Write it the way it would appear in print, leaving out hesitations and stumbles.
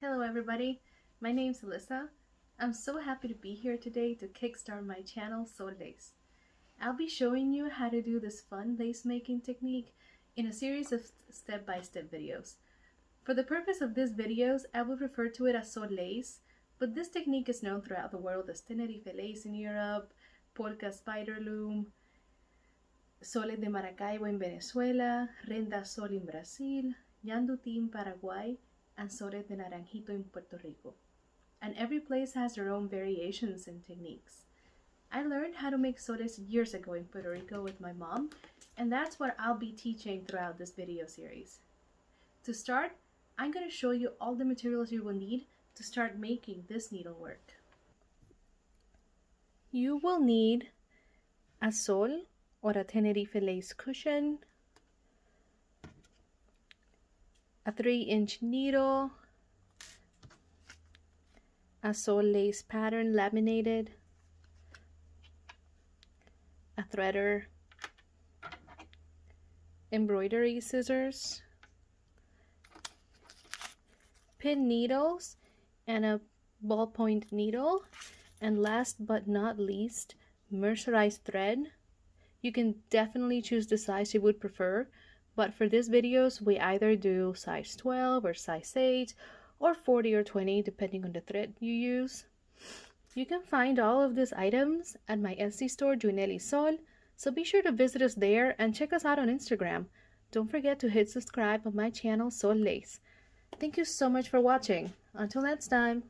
Hello everybody, my name's Alissa. I'm so happy to be here today to kickstart my channel Sol Lace. I'll be showing you how to do this fun lace making technique in a series of step-by-step videos. For the purpose of these videos, I will refer to it as Sol Lace, but this technique is known throughout the world as Tenerife lace in Europe, polka spider loom, soles de Maracaibo in Venezuela, renda sol in Brazil, yanduti in Paraguay, and soles de naranjito in Puerto Rico. And every place has their own variations and techniques. I learned how to make soles years ago in Puerto Rico with my mom, and that's what I'll be teaching throughout this video series. To start, I'm going to show you all the materials you will need to start making this needlework. You will need a sol or a Tenerife lace cushion, a 3-inch needle, a sol lace pattern laminated, a threader, embroidery scissors, pin needles, and a ballpoint needle, and last but not least, mercerized thread. You can definitely choose the size you would prefer, but for these videos we either do size 12 or size 8 or 40 or 20 depending on the thread you use. You can find all of these items at my Etsy store Junelli Sol, so be sure to visit us there and check us out on Instagram. Don't forget to hit subscribe on my channel Sol Lace. Thank you so much for watching. Until next time.